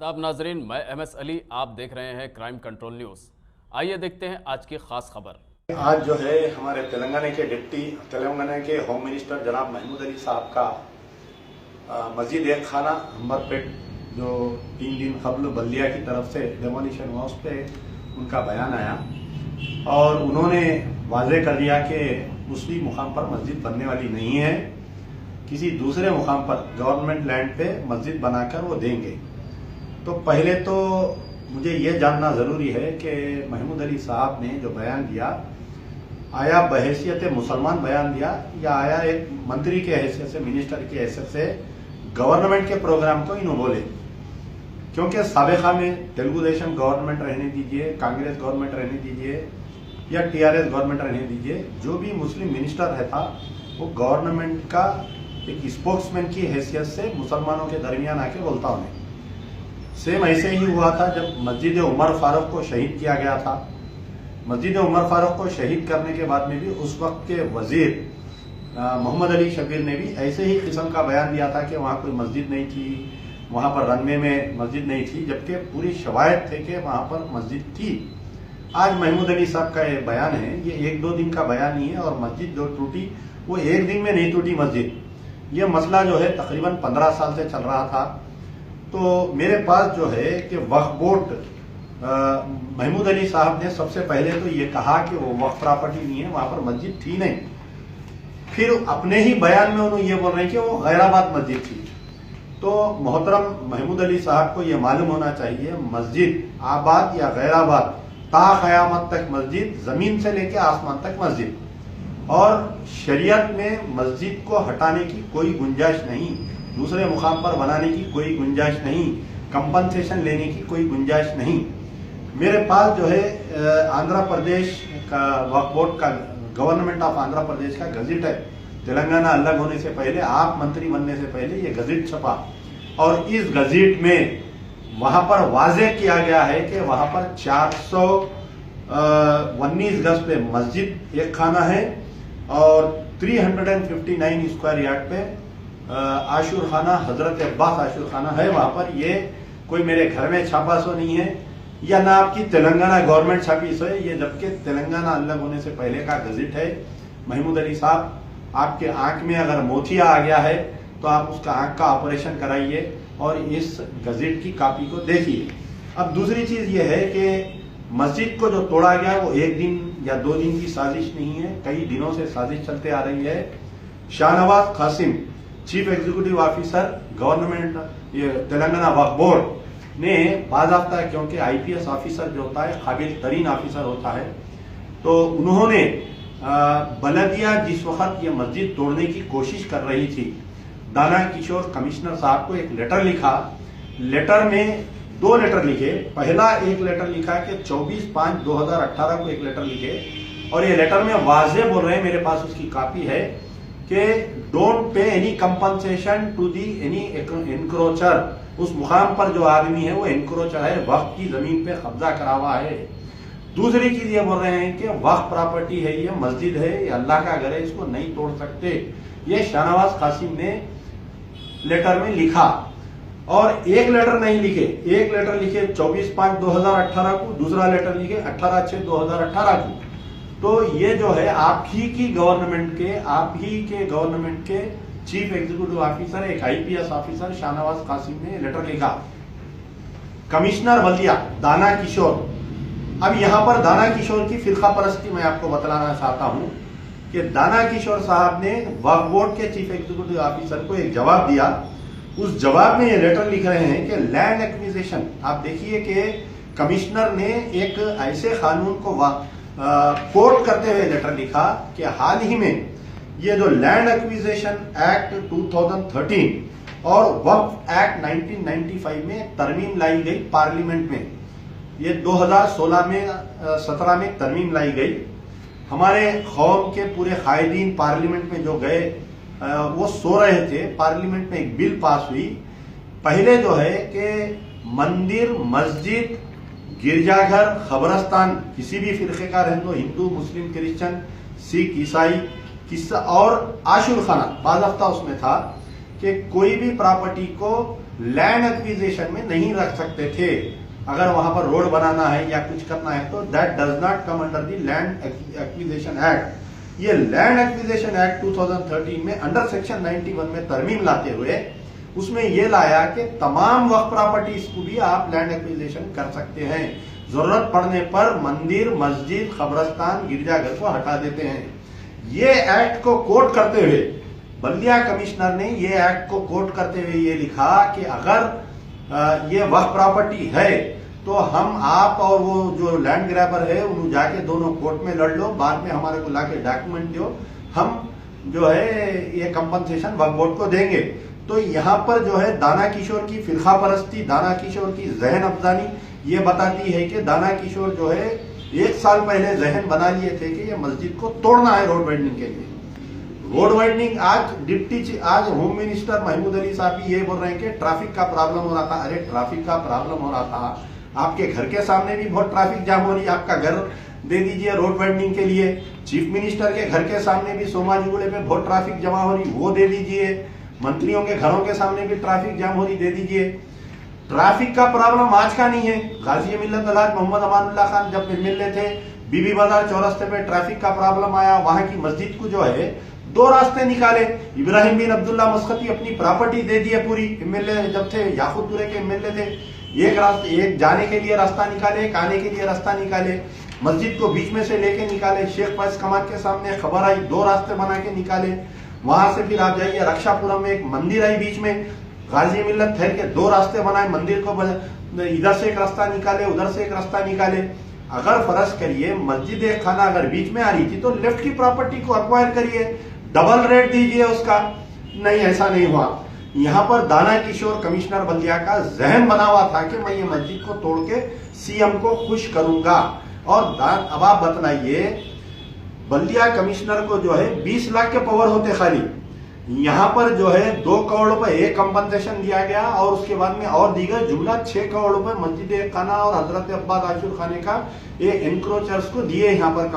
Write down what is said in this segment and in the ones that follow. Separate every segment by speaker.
Speaker 1: आदाब नाजरीन, मैं MS अली। आप देख रहे हैं क्राइम कंट्रोल न्यूज़। आइए देखते हैं आज की खास खबर।
Speaker 2: आज जो है हमारे तेलंगाना के होम मिनिस्टर जनाब महमूद अली साहब का मस्जिद एक खाना अंबरपेट जो 3 दिन कबल बल्दिया की तरफ से डेमोलिशन हुआ उस पर उनका बयान आया और उन्होंने वाज़ेह कर दिया कि उसी मुकाम पर मस्जिद बनने वाली नहीं है, किसी दूसरे मुकाम पर गवर्नमेंट लैंड पे मस्जिद बनाकर वो देंगे। तो पहले तो मुझे ये जानना ज़रूरी है कि महमूद अली साहब ने जो बयान दिया, आया बहैसियत मुसलमान बयान दिया या आया एक मंत्री के हैसियत से, मिनिस्टर की हैसियत से गवर्नमेंट के प्रोग्राम को इन्हों बोले? क्योंकि साबिका में तेलुगु देशम गवर्नमेंट रहने दीजिए, कांग्रेस गवर्नमेंट रहने दीजिए या TRS गवर्नमेंट रहने दीजिए, जो भी मुस्लिम मिनिस्टर रहता वो गवर्नमेंट का एक स्पोक्समैन की हैसियत से मुसलमानों के दरमियान आके बोलता उन्हें। सेम ऐसे ही हुआ था जब मस्जिद उमर फारूक को शहीद किया गया था। मस्जिद उमर फारूक को शहीद करने के बाद में भी उस वक्त के वजीर मोहम्मद अली शबीर ने भी ऐसे ही किस्म का बयान दिया था कि वहाँ कोई मस्जिद नहीं थी, वहाँ पर रनवे में मस्जिद नहीं थी, जबकि पूरी शवायद थे कि वहाँ पर मस्जिद थी। आज महमूद अली साहब का ये बयान है, ये 1-2 दिन का बयान नहीं है और मस्जिद जो टूटी वो एक दिन में नहीं टूटी मस्जिद। ये मसला जो है तकरीबन 15 साल से चल रहा था। तो मेरे पास जो है कि वक्फ बोर्ड, महमूद अली साहब ने सबसे पहले तो ये कहा कि वो वक्फ प्रॉपर्टी नहीं है, वहां पर मस्जिद थी नहीं। फिर अपने ही बयान में उन्होंने ये बोल रहे हैं कि वो गैराबाद मस्जिद थी। तो मोहतरम महमूद अली साहब को ये मालूम होना चाहिए, मस्जिद आबाद या गैराबाद, ता क़यामत तक मस्जिद, जमीन से लेकर आसमान तक मस्जिद। और शरीयत में मस्जिद को हटाने की कोई गुंजाइश नहीं, दूसरे मुकाम पर बनाने की कोई गुंजाइश नहीं, कंपनसेशन लेने की कोई गुंजाइश नहीं। मेरे पास जो है आंध्र प्रदेश का वक्फ बोर्ड का, गवर्नमेंट ऑफ आंध्र प्रदेश का गजट है। तेलंगाना अलग होने से पहले, आप मंत्री बनने से पहले ये गजट छपा और इस गजट में वहां पर वाज़ेह किया गया है कि वहां पर 419 गज पे मस्जिद एक खाना है और 359 स्क्वायर यार्ड पे आशुर खाना, हजरत अब्बास आशुर खाना है वहां पर। ये कोई मेरे घर में छापा सो नहीं है या ना आपकी तेलंगाना गवर्नमेंट छापी सो है, ये जबकि तेलंगाना अलग होने से पहले का गजट है। महमूद अली साहब, आपके आंख में अगर मोतिया आ गया है तो आप उसका आंख का ऑपरेशन कराइए और इस गजट की कॉपी को देखिए। अब दूसरी चीज ये है कि मस्जिद को जो तोड़ा गया वो 1 दिन या 2 दिन की साजिश नहीं है, कई दिनों से साजिश चलते आ रही है। Shahnawaz Kasim, chief executive officer government Telangana Waqf board ने बाज़ाब्ता, क्योंकि IPS ऑफिसर जो होता है काबिल तरीन ऑफिसर होता है, तो उन्होंने बलदिया जिस वक्त ये मस्जिद तोड़ने की कोशिश कर रही थी, दाना किशोर कमिश्नर साहब को एक लेटर लिखा। लेटर में 2 लेटर लिखे। पहला एक लेटर लिखा कि 24/5/2018 को एक लेटर लिखे और ये लेटर में वाज़ेह बोल रहे हैं, मेरे पास उसकी कॉपी है, कि don't pay any compensation to the any encroacher. उस मुकाम पर जो आदमी है वो एनक्रोचर है, वक्त की जमीन पे कब्जा करा हुआ है। दूसरी चीज ये बोल रहे हैं कि वक्त प्रॉपर्टी है, ये मस्जिद है, ये अल्लाह का घर है, इसको नहीं तोड़ सकते। ये शाहनवाज कासिम ने लेटर में लिखा और एक लेटर नहीं लिखे, एक लेटर लिखे 24/5/2018 को, दूसरा लेटर लिखे 18/6/2018 को। तो ये जो है आप ही की गवर्नमेंट के, आप ही के गवर्नमेंट के चीफ एग्जीक्यूटिव ऑफिसर, एक IPS ऑफिसर शाहनवाज कासिम ने लेटर लिखा। कमिश्नर बल्दिया दाना किशोर, अब यहां पर दाना किशोर की फिरका परस्ती मैं आपको बतलाना चाहता हूं कि दाना किशोर साहब ने वक्फ बोर्ड के चीफ एग्जीक्यूटिव ऑफिसर को एक जवाब दिया। उस जवाब में ये लेटर लिख रहे हैं कि लैंड एक्विजिशन, आप देखिए कि कमिश्नर ने एक ऐसे कानून को कोट करते हुए लेटर लिखा कि हाल ही में ये जो लैंड एक्विजिशन एक्ट 2013 और वक्फ एक्ट 1995 में तरमीम लाई गई पार्लियामेंट में। ये 2016 में 17 में तरमीम लाई गई। हमारे कौम के पूरे कायदीन पार्लियामेंट में जो गए वो सो रहे थे, पार्लियामेंट में एक बिल पास हुई। पहले जो है कि मंदिर, मस्जिद, गिरजाघर, खबरस्तान, किसी भी फिरके का रहे, तो हिंदू, मुस्लिम, क्रिश्चियन, सिख, ईसाई, किस्सा और आशुर खाना बाज़ाब्ता उसमें था कि कोई भी प्रॉपर्टी को लैंड एक्विजिशन में नहीं रख सकते थे। अगर वहां पर रोड बनाना है या कुछ करना है तो that does not come under the land acquisition act. ये लैंड एक्विजिशन एक्ट 2013 में अंडर सेक्शन 91 में तरमीम लाते हुए उसमें ये लाया कि तमाम वक्फ प्रॉपर्टीज को भी आप लैंड एक्विजिशन कर सकते हैं। जरूरत पड़ने पर मंदिर, मस्जिद, कब्रिस्तान, गिरजाघर को हटा देते हैं। ये एक्ट को कोट करते हुए बल्दिया कमिश्नर ने ये एक्ट को कोट करते हुए ये लिखा कि अगर ये वक्फ प्रॉपर्टी है तो हम आप और वो जो लैंड ग्रैबर है उन्हें जाके दोनों कोर्ट में लड़ लो, बाद में हमारे को लाके डॉक्यूमेंट दो, हम जो है ये कंपनसेशन वक्फ बोर्ड को देंगे। तो यहाँ पर जो है दाना किशोर की फिरका परस्ती, दाना किशोर की जहन अफजानी ये बताती है कि दाना किशोर जो है 1 साल पहले जहन बना लिए थे कि ये मस्जिद को तोड़ना है रोड वाइडनिंग के लिए। रोड वाइडनिंग आज होम मिनिस्टर महमूद अली साहब भी ये बोल रहे हैं कि ट्रैफिक का प्रॉब्लम हो रहा था। अरे ट्रैफिक का प्रॉब्लम हो रहा था, आपके घर के सामने भी बहुत ट्रैफिक जाम हो रही है, आपका घर दे दीजिए रोड वाइडनिंग के लिए। चीफ मिनिस्टर के घर के सामने भी सोमाजीगुड़े पे बहुत ट्रैफिक जमा हो रही, वो दे दीजिए। मंत्रियों के घरों के सामने भी ट्रैफिक जाम हो रही, दे दीजिए। ट्रैफिक का प्रॉब्लम आज का नहीं है। गाजी मिल्लत अल्हाज मोहम्मद अमानुल्लाह खान जब मिलने थे बीबी बाजार चौरस्ते पे ट्रैफिक का प्रॉब्लम आया, वहां की मस्जिद को जो है 2 रास्ते निकाले। इब्राहिम बिन अब्दुल्ला मस्कती अपनी प्रॉपर्टी दे दी है पूरी, एमएलए जब थे, याकूब दुरे के एमएलए थे। एक जाने के लिए रास्ता निकाले, एक आने के लिए रास्ता निकाले, मस्जिद को बीच में से लेके निकाले। शेख फैज कमात के सामने खबर आई, 2 रास्ते बना के निकाले। वहां से फिर आप जाइए रक्षापुरम में एक मंदिर आई बीच में, गाजी मिल्लत ठहर के 2 रास्ते बनाए, मंदिर को इधर से एक रास्ता निकाले, उधर से एक रास्ता निकाले। अगर फर्ज करिए मस्जिद एक खाना अगर बीच में आ रही थी तो लेफ्ट की प्रॉपर्टी को अक्वायर करिए, डबल रेट दीजिए उसका। नहीं, ऐसा नहीं हुआ। यहाँ पर दाना किशोर कमिश्नर बल्दिया का जहन बना हुआ था कि मैं ये मस्जिद को तोड़ के सीएम को खुश करूंगा। और अब आप बतलाइए, बल्दिया कमिश्नर को जो है 20 लाख के पावर होते खाली, यहाँ पर जो है 2 करोड़ रुपए एक कंपनसेशन दिया गया और उसके बाद में और दीगर जुमला 6 करोड़ रुपए मस्जिद खाना और हजरत अब्बास आशुर खाने का ये एनक्रोचर्स को दिए यहाँ पर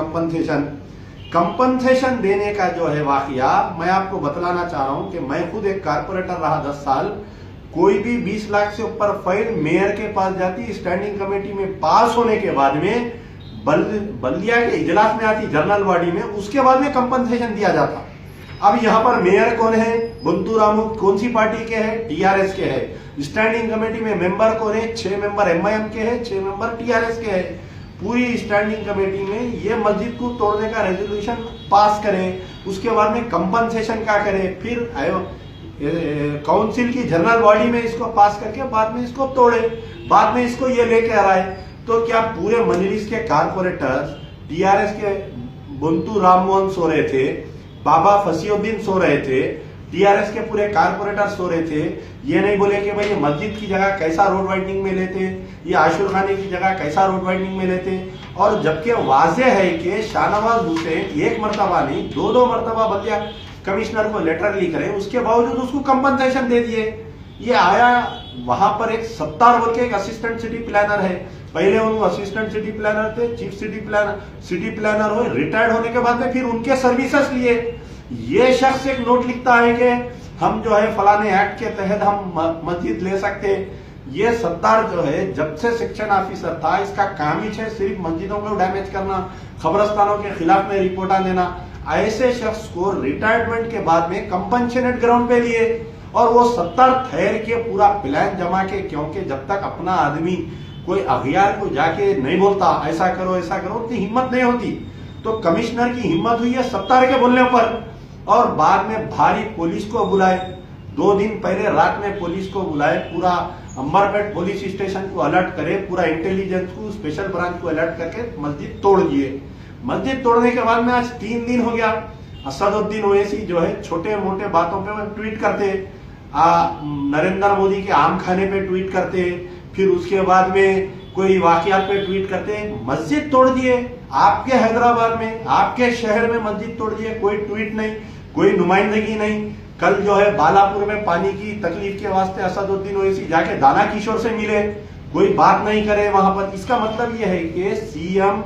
Speaker 2: कंपनसेशन देने का जो है वाकया मैं आपको बतलाना चाह रहा हूं कि मैं खुद एक कारपोरेटर रहा 10 साल। कोई भी 20 लाख से ऊपर फाइल मेयर के पास जाती, स्टैंडिंग कमेटी में पास होने के बाद में बल्दिया के इजलास में आती जनरल बॉडी में, उसके बाद में कंपनसेशन दिया जाता। अब यहाँ पर मेयर कौन है? बुंतू रामू कौन सी पार्टी के है? टीआरएस के है। स्टैंडिंग कमेटी में मेंबर कौन है? 6 मेंबर एमआईएम के है, 6 मेंबर टीआरएस के है। पूरी स्टैंडिंग कमेटी में ये मस्जिद को तोड़ने का रेजोल्यूशन पास करें, उसके बाद में कंपनसेशन का करें, फिर काउंसिल की जनरल बॉडी में इसको पास करके बाद में इसको तोड़े, बाद में इसको ये लेके आ रहा है। तो क्या पूरे मजलिस के कारपोरेटर्स, टीआरएस के बुंतू राममोहन सो रहे थे, बाबा फसीउद्दीन सो रहे थे, टीआरएस के पूरे कारपोरेटर सो रहे थे? ये नहीं बोले कि भाई ये मस्जिद की जगह कैसा रोड वाइडनिंग में लेते, ये आशुर खाने की जगह कैसा रोड वाइडनिंग में लेते। और जबकि वाजे है कि शाहनवाज हुसैन 1 मरतबा नहीं 2 मरतबा बल्दिया कमिश्नर को लेटर लिख रहे, उसके बावजूद उसको कंपनसेशन दे दिए। ये आया वहां पर एक सत्तार बोल के एक असिस्टेंट सिटी प्लानर है, पहले उन असिस्टेंट सिटी प्लानर थे, चीफ सिटी प्लानर हुए, रिटायर्ड होने के बाद में फिर उनके सर्विसेज लिए। ये शख्स एक नोट लिखता है कि हम जो है फलाने एक्ट के तहत हम मस्जिद ले सकते। ये सत्तार जो है जब से सेक्शन ऑफिसर था, इसका काम ही है सिर्फ मस्जिदों को डैमेज करना, कब्रिस्तानों के खिलाफ में रिपोर्टा देना। ऐसे शख्स को रिटायरमेंट के बाद में कंपनसेटेड ग्राउंड पे लिए और वो 70 ठहर के पूरा प्लान जमा के, क्योंकि जब तक अपना आदमी कोई अखियार को जाके नहीं बोलता ऐसा करो उतनी हिम्मत नहीं होती। तो कमिश्नर की हिम्मत हुई है 70 के बोलने पर, और बाद में भारी पुलिस को बुलाए। 2 दिन पहले रात में पुलिस को बुलाए, पूरा अंबरपेट पुलिस स्टेशन को अलर्ट करे, पूरा इंटेलिजेंस को, स्पेशल ब्रांच को अलर्ट करके मस्जिद तोड़ दिए। मस्जिद तोड़ने के बाद में आज 3 दिन हो गया। असदुद्दीन ओवैसी जो है छोटे मोटे बातों पे ट्वीट करते, नरेंद्र मोदी के आम खाने पे ट्वीट करते, फिर उसके बाद में कोई वाकयात पे ट्वीट करते। मस्जिद तोड़ दिए आपके हैदराबाद में, आपके शहर में मस्जिद तोड़ दिए, कोई ट्वीट नहीं, कोई नुमाइंदगी नहीं। कल जो है बालापुर में पानी की तकलीफ के वास्ते असदुद्दीन ओवैसी जाके दाना किशोर से मिले, कोई बात नहीं करे वहां पर। इसका मतलब यह है कि सीएम,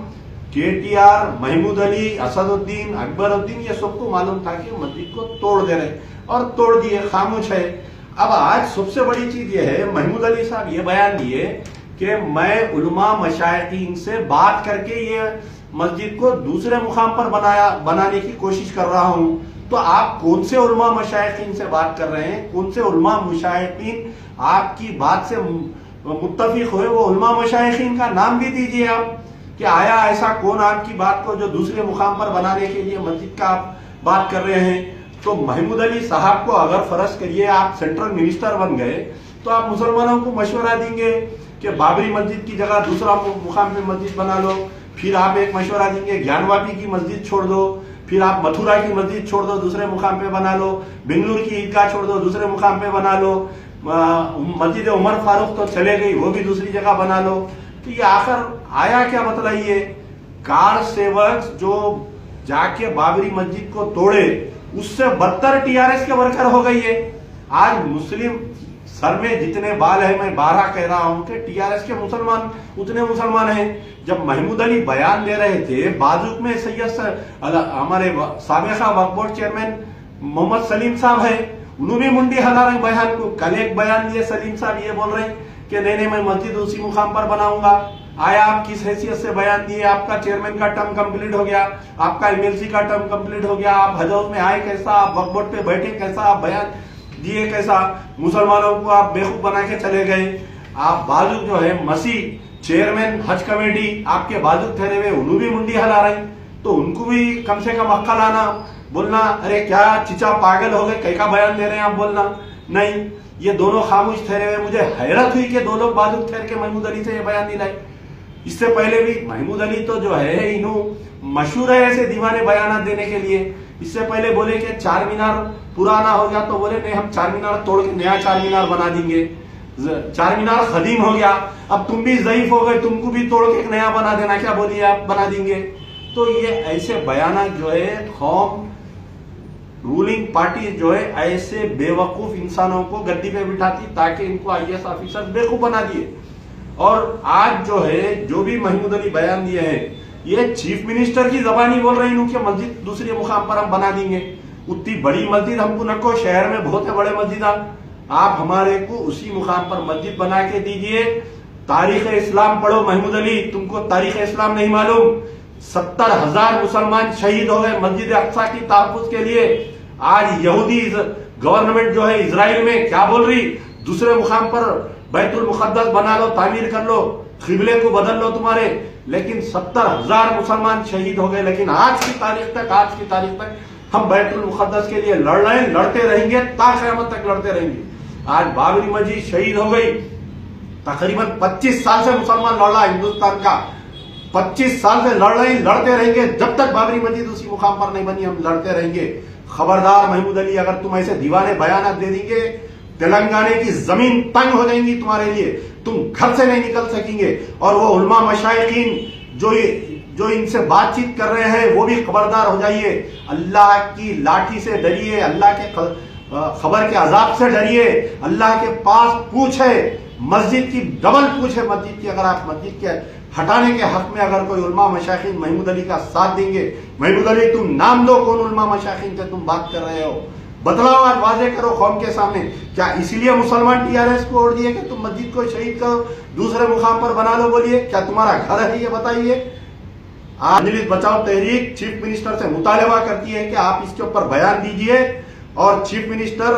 Speaker 2: केटीआर, महमूद अली, असदुद्दीन, अकबरुद्दीन, ये सबको मालूम था कि मस्जिद को तोड़ दे रहे और तोड़ दिए, खामोश है। अब आज सबसे बड़ी चीज ये है, महमूद अली साहब ये बयान दिए कि मैं उलमा मशाइखीन से बात करके ये मस्जिद को दूसरे मुकाम पर बनाने की कोशिश कर रहा हूं। तो आप कौन से उलमा मशाइखीन से बात कर रहे हैं? कौन से उलमा मशाइखीन आपकी बात से मुत्तफिक हुए? वो उलमा मशाइखीन का नाम भी दीजिए आप, कि आया ऐसा कौन आपकी बात को जो दूसरे मुकाम पर बनाने के लिए मस्जिद का आप बात कर रहे हैं। तो महमूद अली साहब को अगर फर्ज करिए आप सेंट्रल मिनिस्टर बन गए तो आप मुसलमानों को मशवरा देंगे कि बाबरी मस्जिद की जगह दूसरा मुकाम पे मस्जिद बना लो, फिर आप एक मशवरा देंगे ज्ञानवापी की मस्जिद छोड़ दो, फिर आप मथुरा की मस्जिद छोड़ दो दूसरे मुकाम पे बना लो, बेंगलुरु की ईदगाह छोड़ दो दूसरे मुकाम पे बना लो, मस्जिद उमर फारूक तो चले गई वो भी दूसरी जगह बना लो। तो ये आखिर आया क्या मतलब? ये कार सेवक जो जाके बाबरी मस्जिद को तोड़े उससे बदतर टीआरएस के वर्कर हो गई है। आज मुस्लिम सर में जितने बाल है, मैं 12 कह रहा हूं कि टीआरएस के मुसलमान उतने मुसलमान हैं। जब महमूद अली बयान दे रहे थे, बाजूक में हमारे साबिका वक्फ बोर्ड चेयरमैन मोहम्मद सलीम साहब है, उन्होंने मुंडी हिला रहे बयान को। कल एक बयान दिए सलीम साहब, ये बोल रहे कि नहीं मैं मस्जिद उसी मुकाम पर बनाऊंगा। आया आप किस हैसियत से बयान दिए? आपका चेयरमैन का टर्म कंप्लीट हो गया, आपका एमएलसी का टर्म कंप्लीट हो गया, आप हज हाउस में आए कैसा, आप वक्फ बोर्ड पे बैठे कैसा, आप बयान दिए कैसा, मुसलमानों को आप बेवकूफ बना के चले गए। आप बाजू जो है मसीह चेयरमैन हज कमेटी आपके बाजू ठहरे हुए, उन्होंने भी मुंडी हिला रहे, तो उनको भी कम से कम अक्ल आना, बोलना अरे क्या चिचा पागल हो गए, कैसा बयान दे रहे हैं आप, बोलना नहीं। ये दोनों खामोश ठहरे हुए। मुझे हैरत हुई कि दो लोग बाजू ठहर के महमूद अली से ये बयान दिलाए। इससे पहले भी महमूद अली तो जो है इन्हों मशहूर है ऐसे दीवाने बयान देने के लिए। इससे पहले बोले कि चार मीनार पुराना हो गया तो बोले नहीं हम चार मीनार तोड़ के नया चार मीनार बना देंगे, चार मीनार खदीम हो गया, अब तुम भी ज़ईफ हो गए, तुमको भी तोड़ के एक नया बना देना, क्या बोलिए आप बना देंगे। तो ये ऐसे बयान जो है कौम रूलिंग पार्टी जो है ऐसे बेवकूफ इंसानों को गद्दी पे बिठाती ताकि इनको आईएएस ऑफिसर बेवकूफ बना दिए। और आज जो है जो भी महमूद अली बयान दिए हैं ये चीफ मिनिस्टर की जबानी बोल रहे हैं कि मस्जिद दूसरे मुकाम पर हम बना देंगे। उतनी बड़ी मस्जिद हमको नको, शहर में बहुत है बड़े मस्जिद, आप हमारे को उसी मुकाम पर मस्जिद बना के दीजिए। तारीख इस्लाम पढ़ो महमूद अली, तुमको तारीख इस्लाम नहीं मालूम। 70,000 मुसलमान शहीद हो गए मस्जिद अक्सा की तहफ्फुज के लिए। आज यहूदी गवर्नमेंट जो है इजराइल में क्या बोल रही, दूसरे मुकाम पर बैतुल मुकद्दस बना लो, तामीर कर लो, किबले को बदल लो तुम्हारे। लेकिन 70,000 मुसलमान शहीद हो गए। लेकिन आज की तारीख तक हम बैतुल मुकद्दस के लिए लड़ रहे हैं, लड़ते रहेंगे, ता क़यामत तक लड़ते रहेंगे। आज बाबरी मस्जिद शहीद हो गई, तकरीबन 25 साल से मुसलमान लड़ रहा है हिंदुस्तान का, 25 साल से लड़ रहे हैं, लड़ते रहेंगे जब तक बाबरी मस्जिद उसी मुकाम पर नहीं बनी, हम लड़ते रहेंगे। खबरदार महमूद अली, अगर तुम ऐसे दीवाने बयान दे देंगे तेलंगाना की जमीन तंग हो जाएंगी तुम्हारे लिए, तुम घर से नहीं निकल सकेंगे। और वो उलमा मशाइखीन जो इनसे बातचीत कर रहे हैं वो भी खबरदार हो जाइए। अल्लाह की लाठी से डरिए, अल्लाह के खबर के अजाब से डरिए। अल्लाह के पास पूछ है, मस्जिद की डबल पूछ है मस्जिद की। अगर आप मस्जिद के हटाने के हक में अगर कोई उलमा मशाइखीन महमूद अली का साथ देंगे, महमूद अली तुम नाम दो कौन उलमा मशाइखीन से तुम बात कर रहे हो, बतलाओ, आज वाजे करो कौम के सामने। क्या इसलिए मुसलमान टीआरएस को ओढ़ दिए कि तुम मस्जिद को शहीद करो, दूसरे मुकाम पर बना लो? बोलिए क्या तुम्हारा घर है ये बताइए। आज दलित बचाओ तहरीक चीफ मिनिस्टर से मुतालबा करती है कि आप इसके ऊपर बयान दीजिए। और चीफ मिनिस्टर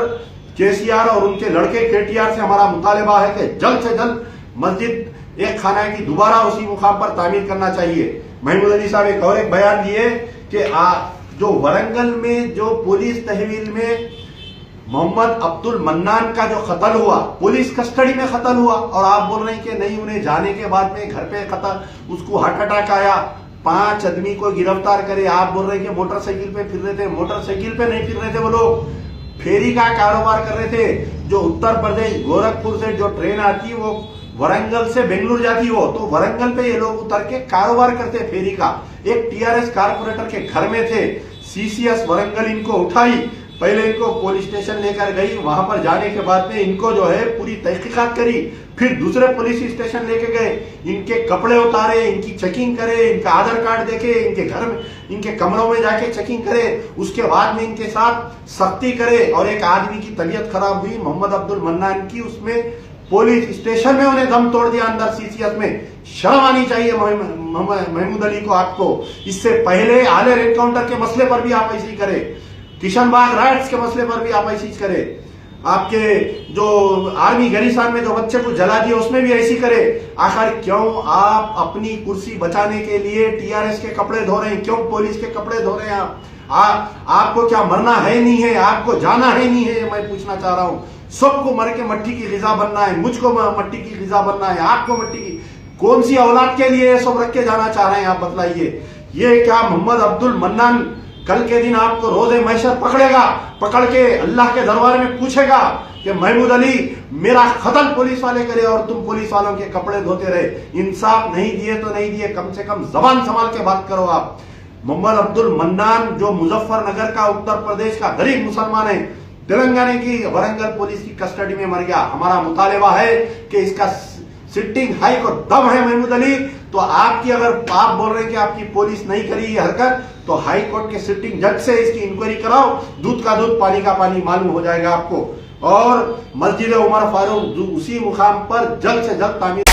Speaker 2: केसीआर और उनके लड़के केटीआर से हमारा मुतालबा है कि जल्द से जल्द मस्जिद एक खाना की दोबारा उसी मुकाम पर तामीर करना चाहिए। महमूद अली साहब एक और एक बयान दिए कि जो वरंगल में जो पुलिस तहवील में मोहम्मद अब्दुल मन्नान का जो कत्ल हुआ, पुलिस कस्टडी में कत्ल हुआ, और आप बोल रहे हैं कि नहीं उन्हें जाने के बाद में घर पे कत्ल, उसको हार्ट अटैक आया, 5 आदमी को गिरफ्तार करे। आप बोल रहे हैं कि मोटरसाइकिल पे फिर रहे थे, मोटरसाइकिल पे नहीं फिर रहे थे, वो लोग फेरी का कारोबार कर रहे थे। जो उत्तर प्रदेश गोरखपुर से जो ट्रेन आती है वो वरंगल से बेंगलुरु जाती हो, तो वरंगल पे ये लोग उतर के कारोबार करते फेरी का। एक टीआरएस कारपोरेटर के घर में थे, सीसीएस वरंगल इनको उठाई, पहले इनको पुलिस स्टेशन लेकर गई, वहां पर जाने के बाद में इनको जो है पूरी तहकीकात करी, फिर दूसरे पुलिस स्टेशन लेके गए, इनके कपड़े उतारे, इनकी चेकिंग करे, इनका आधार कार्ड देखे, इनके घर में, इनके कमरों में जाके चेकिंग करे, उसके बाद में इनके साथ सख्ती करे। और एक आदमी की तबीयत खराब हुई, मोहम्मद अब्दुल मन्नान की, उसमें पुलिस स्टेशन में उन्हें दम तोड़ दिया अंदर सीसीएस में। शर्म आनी चाहिए महमूद अली को। आपको इससे पहले आलेर एनकाउंटर के मसले पर भी आप ऐसे ही करे, किशनबाग राइट्स के मसले पर भी आप ऐसे ही करे, आपके जो आर्मी गरिसान में जो बच्चे को जला दिया उसमें भी ऐसी करे। आखिर क्यों आप अपनी कुर्सी बचाने के लिए टीआरएस के कपड़े धो रहे हैं? क्यों पुलिस के कपड़े धो रहे हैं आपको क्या मरना है नहीं है? आपको जाना है नहीं है? मैं पूछना चाह रहा हूं। सबको मर के मट्टी की ग़िज़ा बनना है, मुझको मट्टी की ग़िज़ा बनना है, आपको मट्टी की। कौन सी औलाद के लिए सब रख के जाना चाह रहे हैं आप बतलाइए। ये क्या मोहम्मद अब्दुल मन्नान कल के दिन आपको रोज़े महशर पकड़ेगा, पकड़ के अल्लाह के दरबार में पूछेगा कि महमूद अली मेरा कत्ल पुलिस वाले करे और तुम पुलिस वालों के कपड़े धोते रहे। इंसाफ नहीं दिए तो नहीं दिए, कम से कम जबान संभाल के बात करो आप। मोहम्मद अब्दुल मन्नान जो मुजफ्फरनगर का, उत्तर प्रदेश का गरीब मुसलमान है, तेलंगाना की वरंगल पुलिस की कस्टडी में मर गया। हमारा मुतालिबा है कि इसका सिटिंग हाई को दम है महमूद अली, तो आपकी, अगर आप बोल रहे हैं कि आपकी पुलिस नहीं करी ये हरकत, तो हाई कोर्ट के सिटिंग जज से इसकी इंक्वायरी कराओ। दूध का दूध, पानी का पानी मालूम हो जाएगा आपको। और मस्जिद उमर फारूक उसी मुकाम पर जल्द से जल्द तामीर